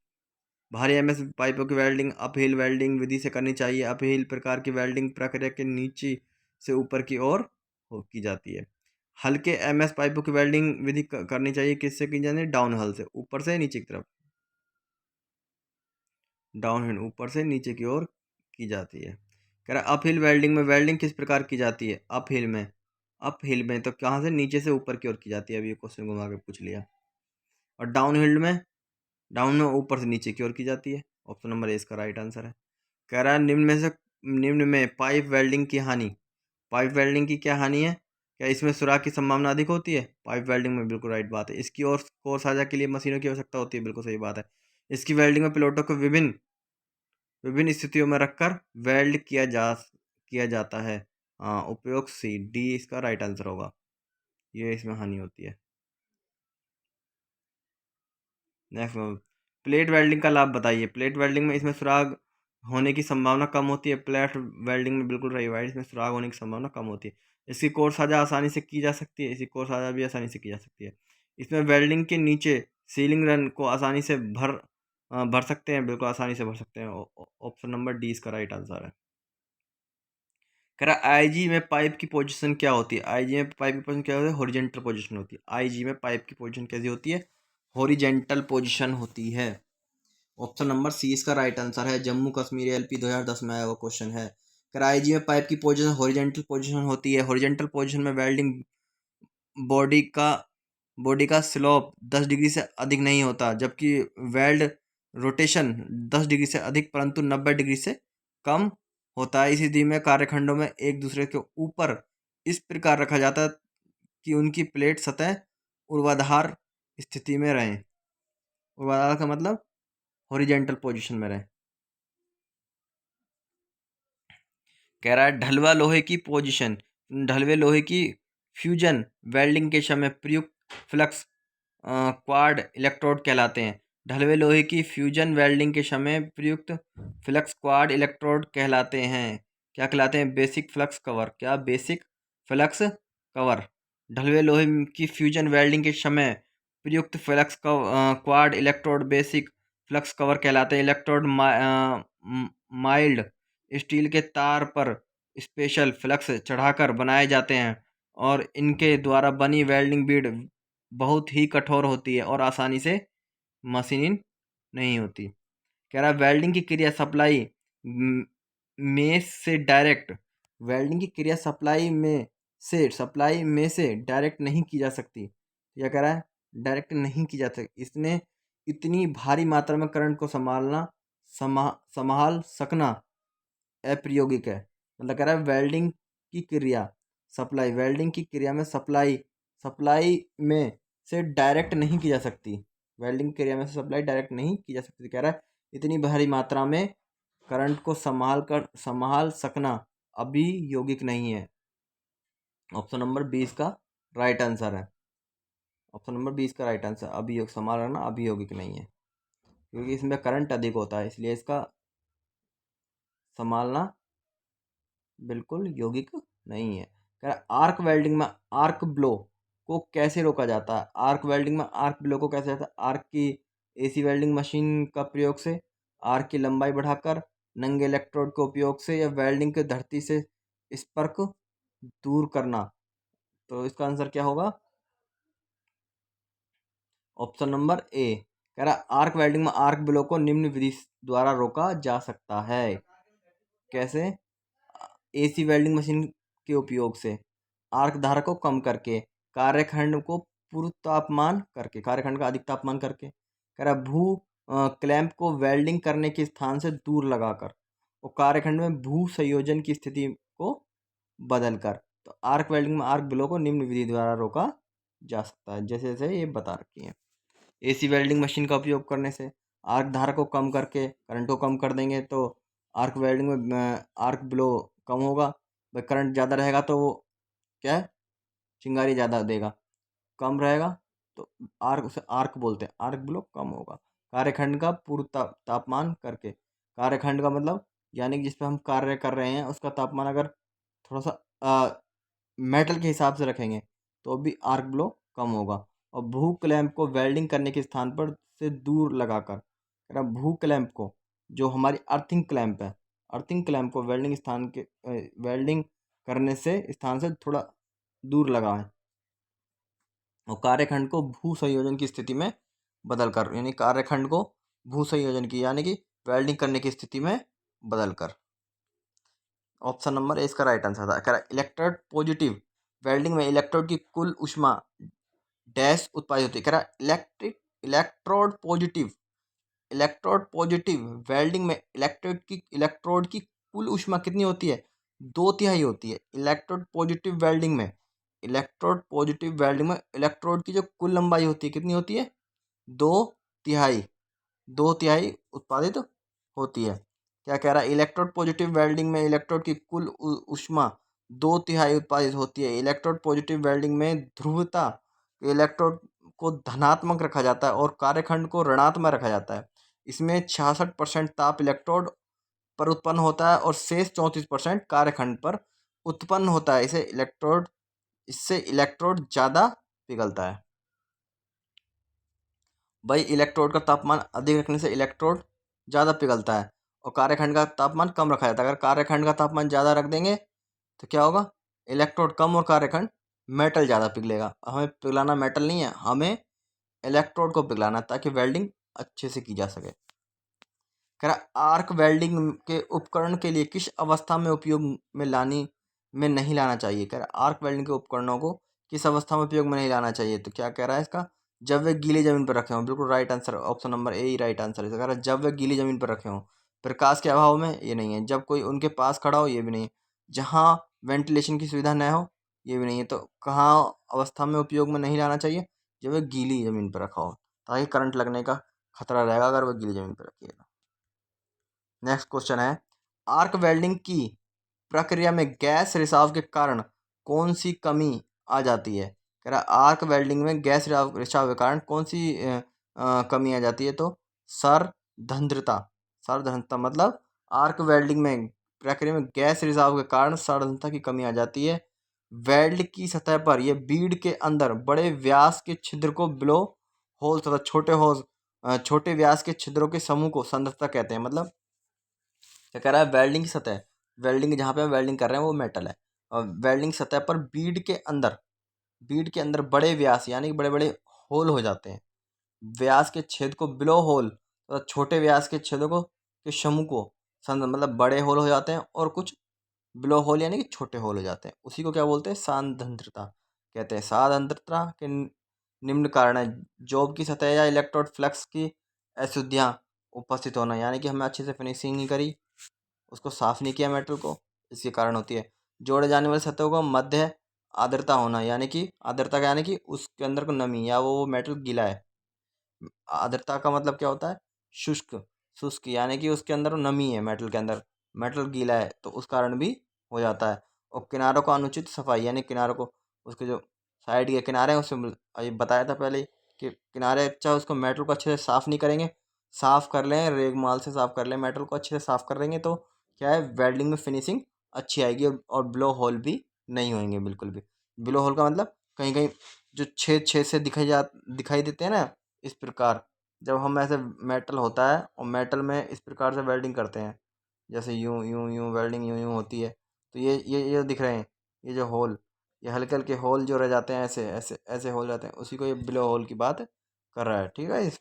भारी MS पाइपों की वेल्डिंग अपहिल वेल्डिंग विधि से करनी चाहिए। अपहिल प्रकार की वेल्डिंग प्रक्रिया के नीचे से ऊपर की ओर की जाती है। हल्के MS पाइपों की वेल्डिंग विधि करनी चाहिए। किससे की जाती है? डाउनहिल से, ऊपर से नीचे की तरफ। डाउनहिल ऊपर से नीचे की ओर की जाती है। कह रहा अपहिल वेल्डिंग में वेल्डिंग किस प्रकार की जाती है? अपहिल में तो कहाँ से? नीचे से ऊपर की ओर की जाती है। अभी ये क्वेश्चन घुमा के पूछ लिया। और डाउन में ऊपर से नीचे की ओर की जाती है। ऑप्शन नंबर ए इसका राइट आंसर है। कह रहा है निम्न में पाइप वेल्डिंग की हानि। पाइप वेल्डिंग की क्या हानि है? क्या इसमें सुराख की संभावना अधिक होती है? पाइप वेल्डिंग में बिल्कुल राइट बात है। इसकी और कोर साझा के लिए मशीनों की आवश्यकता होती है। बिल्कुल सही बात है। इसकी वेल्डिंग में प्लेटों को विभिन्न स्थितियों में रखकर वेल्ड किया जाता है। उपयोग सी, डी इसका राइट आंसर होगा। ये इसमें हानि होती है। नेक्स्ट प्लेट वेल्डिंग का लाभ बताइए। प्लेट वेल्डिंग में इसमें सुराग होने की संभावना कम होती है। प्लेट वेल्डिंग में बिल्कुल रही वाइट, इसमें सुराग होने की संभावना कम होती है। इसकी कोर साझा आसानी से की जा सकती है। इसकी कोर साझा भी आसानी से की जा सकती है। इसमें वेल्डिंग के नीचे सीलिंग रन को आसानी से भर सकते हैं। बिल्कुल आसानी से भर सकते हैं। ऑप्शन नंबर डी इसका राइट आंसर है। कह रहा आईजी में पाइप की पोजीशन क्या होती है? आईजी में पाइप की पोजीशन क्या होती है? हॉरिजेंटल पोजीशन होती है। आईजी में पाइप की पोजीशन कैसी होती है? हॉरिजेंटल पोजीशन होती है। ऑप्शन नंबर सी इसका राइट आंसर है। जम्मू कश्मीर LP 2010 में आया वो क्वेश्चन है। कह रहा आईजी में पाइप की पोजीशन हॉरिजेंटल पोजीशन होती है। हॉरिजेंटल पोजीशन में वेल्डिंग बॉडी का स्लोप 10 डिग्री से अधिक नहीं होता, जबकि वेल्ड रोटेशन 10 डिग्री से अधिक परंतु 90 डिग्री से कम होता है। इसी स्थिति में कार्यखंडों में एक दूसरे के ऊपर इस प्रकार रखा जाता है कि उनकी प्लेट सतह ऊर्ध्वाधर स्थिति में रहें। ऊर्ध्वाधर का मतलब हॉरिजेंटल पोजीशन में रहें। कह रहा है ढलवा लोहे की पोजीशन। ढलवे लोहे की फ्यूजन वेल्डिंग के समय प्रयुक्त फ्लक्स क्वाड इलेक्ट्रोड कहलाते हैं। ढलवे लोहे की फ्यूजन वेल्डिंग के समय प्रयुक्त फ्लक्स क्वाड इलेक्ट्रोड कहलाते हैं। क्या कहलाते हैं? Basic flux cover. क्या? Basic flux cover. ढलवे लोहे की फ्यूजन वेल्डिंग के समय प्रयुक्त flux coated electrode basic flux cover कहलाते हैं। इलेक्ट्रोड माइल्ड स्टील के तार पर स्पेशल फ्लक्स चढ़ाकर बनाए जाते हैं और इनके द्वारा बनी वेल्डिंग बीड बहुत ही कठोर होती है और आसानी से मशीनिंग नहीं होती। कह रहा है वेल्डिंग की क्रिया सप्लाई में से डायरेक्ट वेल्डिंग की क्रिया सप्लाई में से डायरेक्ट नहीं की जा सकती। क्या कह रहा है? डायरेक्ट नहीं की जा सकती। इसने इतनी भारी मात्रा में करंट को संभाल सकना अप्रायोगिक है। मतलब कह रहा है वेल्डिंग की क्रिया में सप्लाई में से डायरेक्ट नहीं की जा सकती। वेल्डिंग क्रिया में से सप्लाई डायरेक्ट नहीं की जा सकती। कह रहा है इतनी भारी मात्रा में करंट को संभाल सकना अभी यौगिक नहीं है। ऑप्शन नंबर 20 का राइट आंसर है। ऑप्शन नंबर 20 का राइट आंसर, अभी संभालना अभी यौगिक नहीं है, क्योंकि इसमें करंट अधिक होता है, इसलिए इसका संभालना बिल्कुल यौगिक नहीं है। कह रहा आर्क वेल्डिंग में आर्क ब्लो को कैसे रोका जाता है? आर्क वेल्डिंग में आर्क ब्लो को कैसे जाता है? आर्क की एसी वेल्डिंग मशीन का प्रयोग से, आर्क की लंबाई बढ़ाकर, नंगे इलेक्ट्रोड के उपयोग से, या वेल्डिंग के धरती से स्पर्क दूर करना। तो इसका आंसर क्या होगा? Option number A. कह रहा आर्क वेल्डिंग में आर्क ब्लो को निम्न विधि द्वारा रोका जा सकता है। कैसे? एसी वेल्डिंग मशीन के उपयोग से, आर्क धारा को कम करके, कार्यखंड को पूर्व तापमान करके, कार्यखंड का अधिक तापमान करके, कह रहा भू क्लैंप को वेल्डिंग करने के स्थान से दूर लगाकर, और कार्यखंड में भू संयोजन की स्थिति को बदलकर। तो आर्क वेल्डिंग में आर्क ब्लो को निम्न विधि द्वारा रोका जा सकता है, जैसे जैसे ये बता रखी है। एसी वेल्डिंग मशीन का उपयोग करने से आर्क धारा को कम करके करंट को कम कर देंगे, तो आर्क वेल्डिंग में आर्क ब्लो कम होगा। भाई करंट ज़्यादा रहेगा तो वो क्या है, चिंगारी ज़्यादा देगा। कम रहेगा तो आर्क, उसे आर्क बोलते हैं, आर्क ब्लो कम होगा। कार्यखंड का पूर्व तापमान करके, कार्यखंड का मतलब यानी कि जिस पे हम कार्य कर रहे हैं उसका तापमान अगर थोड़ा सा मेटल के हिसाब से रखेंगे तो भी आर्क ब्लो कम होगा। और भू क्लैंप को वेल्डिंग करने के स्थान पर से दूर लगाकर, कह रहा भू क्लैंप को, जो हमारी अर्थिंग क्लैंप है, अर्थिंग क्लैंप को वेल्डिंग स्थान के वेल्डिंग करने से स्थान से थोड़ा दूर लगा है, और कार्यखंड को भू संयोजन की स्थिति में बदलकर, यानी कार्यखंड को भू संयोजन की यानी कि वेल्डिंग करने की स्थिति में बदलकर। ऑप्शन नंबर ए इसका राइट आंसर था। कह रहा इलेक्ट्रोड पॉजिटिव वेल्डिंग में इलेक्ट्रोड की कुल ऊष्मा डैश उत्पादित होती है। कह रहा इलेक्ट्रोड पॉजिटिव वेल्डिंग में इलेक्ट्रोड की कुल ऊष्मा कितनी होती है? 2/3 होती है। इलेक्ट्रोड पॉजिटिव वेल्डिंग में इलेक्ट्रोड की जो कुल लंबाई होती है कितनी होती है? 2/3, 2/3 उत्पादित होती है। क्या कह रहा है? इलेक्ट्रोड पॉजिटिव वेल्डिंग में इलेक्ट्रोड की कुल ऊष्मा 2/3 उत्पादित होती है। इलेक्ट्रोड पॉजिटिव वेल्डिंग में ध्रुवता इलेक्ट्रोड को धनात्मक रखा जाता है और कार्यखंड को ऋणात्मक रखा जाता है। इसमें 66% ताप इलेक्ट्रोड पर उत्पन्न होता है और शेष 34% कार्यखंड पर उत्पन्न होता है। इससे इलेक्ट्रोड ज़्यादा पिघलता है। भाई इलेक्ट्रोड का तापमान अधिक रखने से इलेक्ट्रोड ज़्यादा पिघलता है और कार्यखंड का तापमान कम रखा जाता है। अगर कार्यखंड का तापमान ज़्यादा रख देंगे तो क्या होगा? इलेक्ट्रोड कम और कार्यखंड मेटल ज़्यादा पिघलेगा। हमें पिघलाना मेटल नहीं है, हमें इलेक्ट्रोड को पिघलाना है ताकि वेल्डिंग अच्छे से की जा सके। कह रहा आर्क वेल्डिंग के उपकरण के लिए किस अवस्था में उपयोग में नहीं लाना चाहिए? कह रहा आर्क वेल्डिंग के उपकरणों को किस अवस्था में उपयोग में नहीं लाना चाहिए? तो क्या कह रहा है इसका? जब वे गीली जमीन पर रखे हों। बिल्कुल right answer, option number A he right answer है। कह रहा है जब वे गीली जमीन पर रखे हों। प्रकाश के अभाव में, ये नहीं है। जब कोई उनके पास खड़ा हो, ये भी नहीं है। जहाँ वेंटिलेशन की सुविधा न हो, ये भी नहीं है। तो कहाँ अवस्था में उपयोग में नहीं लाना चाहिए? जब वे गीली जमीन पर रखा हो, ताकि करंट लगने का खतरा रहेगा अगर वह गीली जमीन पर रखिएगा। नेक्स्ट क्वेश्चन है, आर्क वेल्डिंग की प्रक्रिया में गैस रिसाव के कारण कौन सी कमी आ जाती है? कह रहा आर्क वेल्डिंग में गैस रिसाव के कारण कौन सी कमी आ जाती है? तो सरदंद्रता। सरदंद्रता मतलब आर्क वेल्डिंग में प्रक्रिया में गैस रिसाव के कारण सरदंद्रता की कमी आ जाती है। वेल्ड की सतह पर यह बीड के अंदर बड़े व्यास के छिद्र को ब्लो होल तथा छोटे व्यास के छिद्रों के समूह को संदृढ़ता कहते हैं। मतलब क्या कह रहा है? वेल्डिंग की सतह, वेल्डिंग जहाँ पे हम वेल्डिंग कर रहे हैं वो मेटल है, और वेल्डिंग सतह पर बीड के अंदर बड़े व्यास यानी कि बड़े बड़े होल हो जाते हैं। व्यास के छेद को बिलो होल, तो छोटे व्यास के छेदों को के समूह को मतलब बड़े होल हो जाते हैं, और कुछ बिलो होल यानी कि छोटे होल हो जाते हैं। उसी को क्या बोलते हैं? सांद्रता कहते हैं। सांद्रता के निम्न कारण है: जॉब की सतह या इलेक्ट्रोड फ्लक्स की अशुद्धियाँ उपस्थित होना, यानी कि हमने अच्छे से फिनिशिंग नहीं करी, उसको साफ नहीं किया मेटल को, इसके कारण होती है। जोड़े जाने वाली सतहों को मध्य आर्द्रता होना, यानी कि आर्द्रता का यानी कि उसके अंदर को नमी, या वो मेटल गीला है। आर्द्रता का मतलब क्या होता है? शुष्क। शुष्क यानी कि उसके अंदर नमी है, मेटल के अंदर मेटल गीला है तो उस कारण भी हो जाता है। और किनारों का अनुचित सफाई यानी किनारों को, उसके जो साइड के किनारे हैं उसमें ये बताया था पहले ही कि किनारे अच्छा उसको मेटल को अच्छे से साफ़ नहीं करेंगे, साफ़ कर लें रेगमाल से, साफ़ कर लें मेटल को अच्छे से साफ़ कर लेंगे तो क्या है वेल्डिंग में फिनिशिंग अच्छी आएगी और ब्लो होल भी नहीं होंगे बिल्कुल भी। ब्लो होल का मतलब कहीं कहीं जो छेद छेद से दिखाई देते हैं ना, इस प्रकार जब हम ऐसे मेटल होता है और मेटल में इस प्रकार से वेल्डिंग करते हैं, जैसे यूं यूं यूं वेल्डिंग यूं यूं होती है तो ये दिख रहे हैं, ये जो होल, ये हल्के हल्के होल जो रह जाते हैं ऐसे ऐसे ऐसे हो जाते हैं, उसी को ये ब्लो होल की बात कर रहा है। ठीक है, इस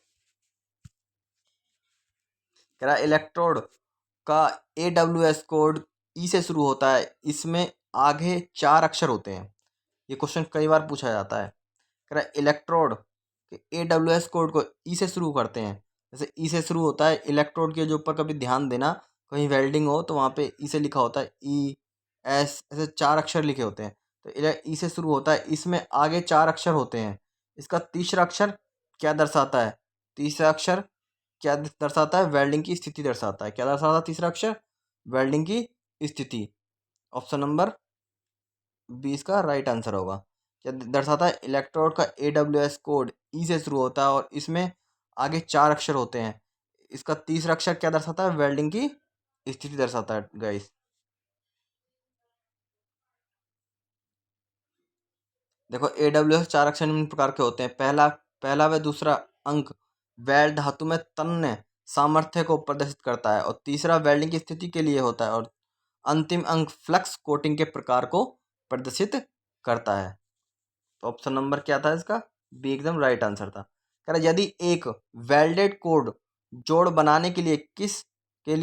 कह रहा है इलेक्ट्रोड का AWS कोड ई से शुरू होता है, इसमें आगे 4 अक्षर होते हैं। ये क्वेश्चन कई बार पूछा जाता है। कह रहा है इलेक्ट्रोड के AWS कोड को ई से शुरू करते हैं। जैसे ई से शुरू होता है, इलेक्ट्रोड के जो ऊपर कभी ध्यान देना, कहीं वेल्डिंग हो तो वहाँ पे ई से लिखा होता है, ई एस, ऐसे 4 अक्षर लिखे होते हैं। तो ई से शुरू होता है, इसमें आगे 4 अक्षर होते हैं। इसका तीसरा अक्षर क्या दर्शाता है? तीसरा अक्षर क्या दर्शाता है? वेल्डिंग की स्थिति दर्शाता है। क्या दर्शाता है तीसरा अक्षर? वेल्डिंग की स्थिति। ऑप्शन नंबर 20 का राइट आंसर होगा। क्या दर्शाता है? इलेक्ट्रोड का AWS कोड ई से शुरू होता है और इसमें आगे 4 अक्षर होते हैं। इसका तीसरा अक्षर क्या दर्शाता है? वेल्डिंग की स्थिति दर्शाता है गाइस। देखो AWS 4 अक्षर निम्न प्रकार के होते हैं। पहला पहला व दूसरा अंक वेल्ड धातु में तन्य सामर्थ्य को प्रदर्शित करता है और तीसरा वेल्डिंग की स्थिति के लिए होता है और अंतिम अंक फ्लक्स कोटिंग के प्रकार को प्रदर्शित करता है। तो ऑप्शन नंबर क्या था इसका? बी एकदम राइट आंसर था। कह रहा यदि एक वेल्डेड कोड जोड़ बनाने के लिए कह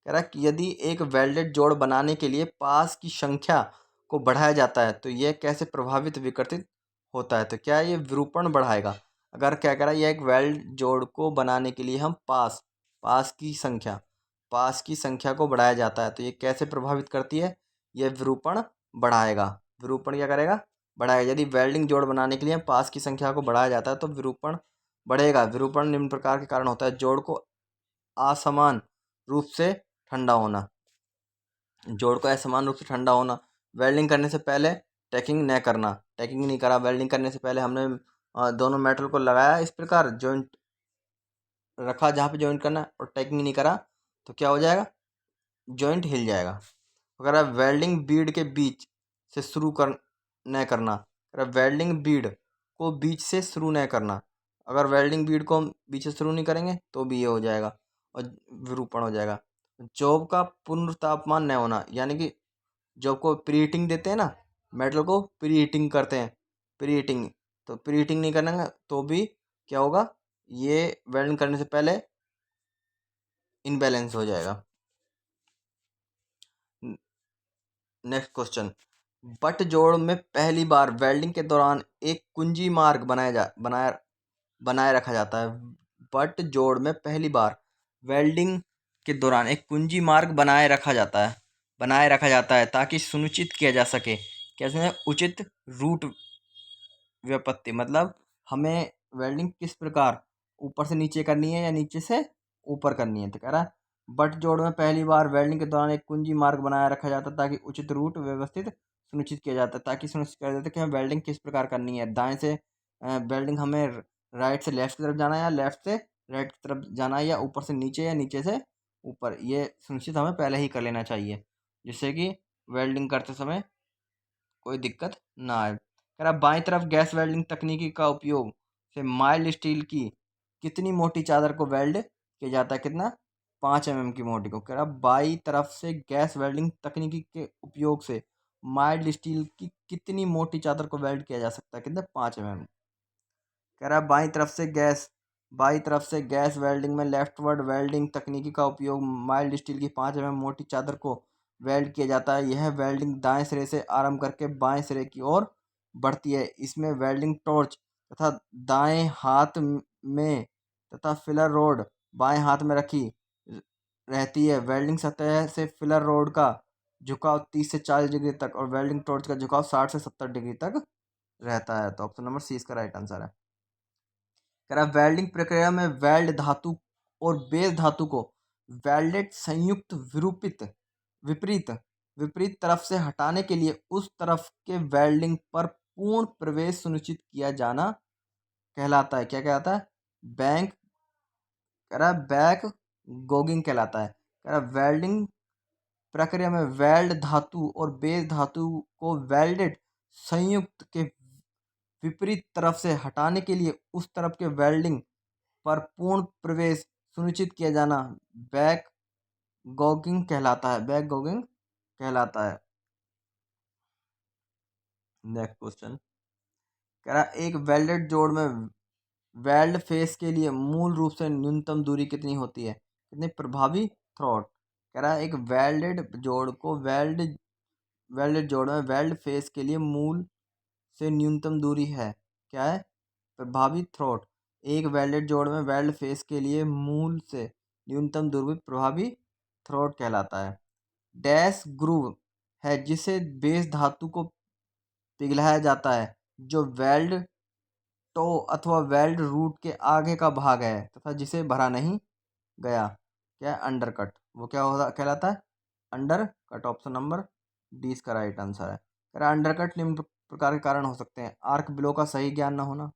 रहा है कि यदि एक वेल्डेड जोड़ बनाने के लिए पास की संख्या को बढ़ाया जाता है तो यह कैसे प्रभावित विकर्तित होता है? तो क्या ये विरूपण बढ़ाएगा? अगर क्या कह रहा है, यह एक वेल्ड जोड़ को बनाने के लिए हम पास पास की संख्या को बढ़ाया जाता है तो ये कैसे प्रभावित करती है? यह विरूपण बढ़ाएगा। विरूपण क्या करेगा? बढ़ाएगा। यदि वेल्डिंग जोड़ बनाने के लिए पास की संख्या को बढ़ाया जाता है तो विरूपण बढ़ेगा। विरूपण निम्न प्रकार के कारण होता है। जोड़ को असमान रूप से ठंडा होना, जोड़ को असमान रूप से ठंडा होना, वेल्डिंग करने से पहले टैकिंग न करना, टैकिंग नहीं करा, वेल्डिंग करने से पहले हमने दोनों मेटल को लगाया इस प्रकार, जॉइंट रखा जहाँ पे जॉइंट करना है और टैकिंग नहीं करा तो क्या हो जाएगा? जॉइंट हिल जाएगा। अगर आप वेल्डिंग बीड के बीच से शुरू कर न करना, अगर वेल्डिंग बीड को बीच से शुरू न करना, अगर वेल्डिंग बीड को हम बीच से शुरू नहीं करेंगे तो भी ये हो जाएगा और विरूपण हो जाएगा। जॉब का पूर्ण तापमान न होना, यानी कि जॉब को प्री हीटिंग देते हैं ना, मेटल को प्री हीटिंग करते हैं, प्री हीटिंग, तो प्री हीटिंग नहीं करेंगे तो भी क्या होगा? ये वेल्डिंग करने से पहले इनबैलेंस हो जाएगा। नेक्स्ट क्वेश्चन, बट जोड़ में पहली बार वेल्डिंग के दौरान एक कुंजी मार्ग बनाए रखा जाता है। बट जोड़ में पहली बार वेल्डिंग के दौरान एक कुंजी मार्ग बनाए रखा जाता है ताकि सुनिश्चित किया जा सके कैसे उचित रूट व्युत्पत्ति, मतलब हमें वेल्डिंग किस प्रकार ऊपर से नीचे करनी है या नीचे से ऊपर करनी है। तो कह रहा है बट जोड़ में पहली बार वेल्डिंग के दौरान एक कुंजी मार्ग बनाया रखा जाता है ताकि उचित रूट व्यवस्थित सुनिश्चित किया जाता है, ताकि सुनिश्चित किया जाता है कि हमें वेल्डिंग किस प्रकार करनी है। दाएं से वेल्डिंग हमें राइट से लेफ्ट की तरफ जाना है या लेफ्ट से राइट की तरफ जाना है या ऊपर से नीचे या नीचे से ऊपर, ये सुनिश्चित हमें पहले ही कर लेना चाहिए जिससे कि वेल्डिंग करते समय कोई दिक्कत ना आए। कह रहा बाईं तरफ गैस वेल्डिंग तकनीकी का उपयोग से माइल्ड स्टील की कितनी मोटी चादर को वेल्ड किया जाता है? कितना? 5 mm की मोटी को। कह रहा बाईं तरफ से गैस वेल्डिंग तकनीकी के उपयोग से माइल्ड स्टील की कितनी मोटी चादर को वेल्ड किया जा सकता है? कितने? 5 mm। कह रहा है बाईं तरफ से गैस वेल्डिंग में लेफ्टवर्ड वेल्डिंग तकनीकी का उपयोग माइल्ड स्टील की 5 mm मोटी चादर को वेल्ड किया जाता है। यह वेल्डिंग दाएं सिरे से आरंभ करके बाएं सिरे की ओर बढ़ती है। इसमें वेल्डिंग टॉर्च तथा दाएं हाथ में तथा फिलर रोड बाएं हाथ में रखी रहती है। वेल्डिंग सतह से फिलर रोड का झुकाव 30 से 40 डिग्री तक और वेल्डिंग टॉर्च का झुकाव 60 से 70 डिग्री तक रहता है। तो ऑप्शन नंबर सी इसका राइट आंसर है। कह रहा वेल्डिंग प्रक्रिया में वेल्ड धातु और बेस धातु को वेल्डेड संयुक्त विपरीत विपरीत तरफ से हटाने के लिए उस तरफ के वेल्डिंग पर पूर्ण प्रवेश सुनिश्चित किया जाना कहलाता है। क्या कहलाता है? बैंक कह रहा है बैक गोगिंग कहलाता है। कह रहा है वेल्डिंग प्रक्रिया में वेल्ड धातु और बेस धातु को वेल्डेड संयुक्त के विपरीत तरफ से हटाने के लिए उस तरफ के वेल्डिंग पर पूर्ण प्रवेश सुनिश्चित किया जाना बैक गॉगिंग कहलाता है। बैक गॉगिंग कहलाता है। नेक्स्ट क्वेश्चन कह रहा है एक वेल्डेड जोड़ में वेल्ड फेस के लिए मूल रूप से न्यूनतम दूरी कितनी होती है? कितनी प्रभावी थ्रॉट। कह रहा है एक वेल्डेड जोड़ को वेल्डेड जोड़ में वेल्ड फेस के लिए मूल से न्यूनतम दूरी है। क्या है? प्रभावी थ्रॉट। एक वेल्डेड जोड़ में वेल्ड फेस के लिए मूल से न्यूनतम दूरी प्रभावी थ्रॉट कहलाता है। डैश ग्रूव है जिसे बेस धातु को पिघलाया जाता है जो वेल्ड टो अथवा वेल्ड रूट के आगे का भाग है तथा जिसे भरा नहीं गया। क्या है? अंडरकट। वो क्या होता कहलाता है? Under cut. Option number D इसका राइट आंसर है। कह रहा है अंडरकट निम्न प्रकार के कारण हो सकते हैं। आर्क बिलो का सही ज्ञान न होना,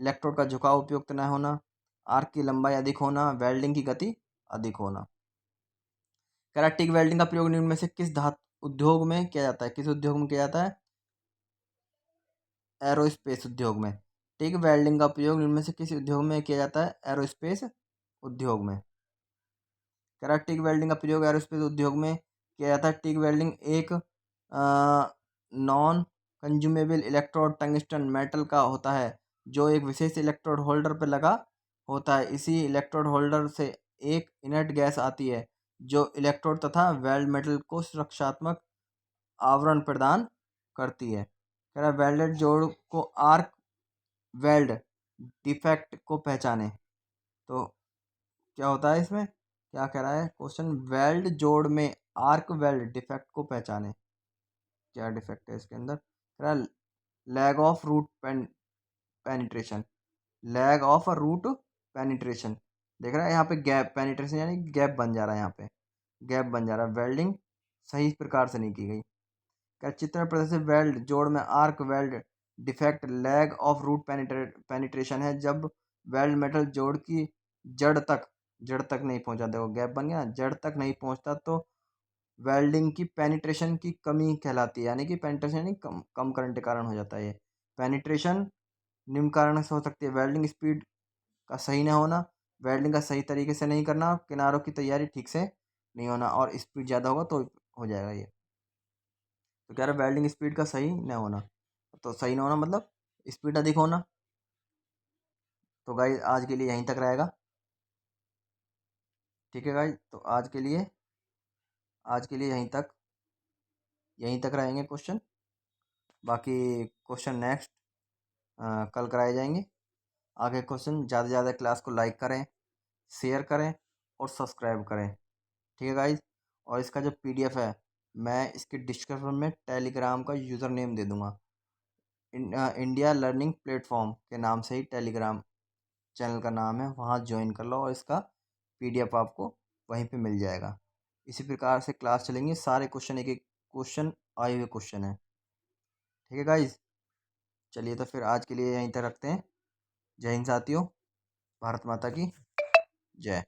इलेक्ट्रोड का झुकाव उपयुक्त न होना, आर्क की लंबाई अधिक होना, वेल्डिंग की गति अधिक होना। कह रहा है टिग वेल्डिंग का प्रयोग निम्न में से किस धातु उद्योग में किया जाता है? किस उद्योग में किया जाता है? एरोस्पेस उद्योग में। टिग वेल्डिंग का प्रयोग निम्न में से किस उद्योग में किया जाता है? एरोस्पेस उद्योग में। कह रहा है टिग वेल्डिंग का प्रयोग एरोस्पेस उद्योग में किया जाता है। टिग वेल्डिंग एक non consumable electrode tungsten metal का होता है जो एक विशेष इलेक्ट्रोड होल्डर पर लगा होता है। इसी इलेक्ट्रोड होल्डर से एक इनर्ट गैस आती है जो इलेक्ट्रोड तथा वेल्ड मेटल को सुरक्षात्मक आवरण प्रदान करती है। कह रहा है वेल्डेड जोड़ को आर्क वेल्ड डिफेक्ट को पहचाने। तो क्या होता है इसमें? क्या कह रहा है क्वेश्चन? वेल्ड जोड़ में आर्क वेल्ड डिफेक्ट को पहचाने। क्या डिफेक्ट है इसके अंदर? कह रहा है lack of root penetration. Lack of root penetration. देख रहा है यहाँ पे गैप पेनिट्रेशन यानी गैप बन जा रहा है। यहाँ पे गैप बन जा रहा है। वेल्डिंग सही प्रकार से नहीं की गई। क्या चित्र में प्रदर्शित वेल्ड जोड़ में arc weld defect lack of root penetration है जब वेल्ड मेटल जोड़ की जड़ तक नहीं पहुंचा। देखो गैप बन गया। जड़ तक नहीं पहुंचता तो वेल्डिंग की पेनिट्रेशन की कमी कहलाती है। यानी कि पेनिट्रेशन यानी कम करंट के कारण हो जाता है। ये पेनिट्रेशन निम्न कारण से हो सकती है। वेल्डिंग स्पीड का सही ना होना, वेल्डिंग का सही तरीके से नहीं करना, किनारों की तैयारी ठीक से नहीं होना और स्पीड ज़्यादा होगा तो हो जाएगा ये। तो कह रहा है वेल्डिंग स्पीड का सही न होना। तो सही ना होना मतलब स्पीड अधिक होना। तो गाइस आज के लिए यहीं तक रहेगा। ठीक है गाइस, तो आज के लिए यहीं तक रहेंगे क्वेश्चन। बाकी क्वेश्चन नेक्स्ट कल कराए जाएंगे। आगे क्वेश्चन ज़्यादा से ज़्यादा क्लास को लाइक करें, शेयर करें और सब्सक्राइब करें। ठीक है गाइस, और इसका जो पीडीएफ है मैं इसके डिस्क्रिप्शन में टेलीग्राम का यूज़र नेम दे दूँगा। इंडिया लर्निंग प्लेटफॉर्म के नाम से ही टेलीग्राम चैनल का नाम है, वहाँ ज्वाइन कर लो और इसका पीडीएफ आपको वहीं पे मिल जाएगा। इसी प्रकार से क्लास चलेंगी। सारे क्वेश्चन एक एक क्वेश्चन आए हुए क्वेश्चन है। ठीक है गाइज, चलिए तो फिर आज के लिए यहीं तक रखते हैं। जय हिंद साथियों, भारत माता की जय।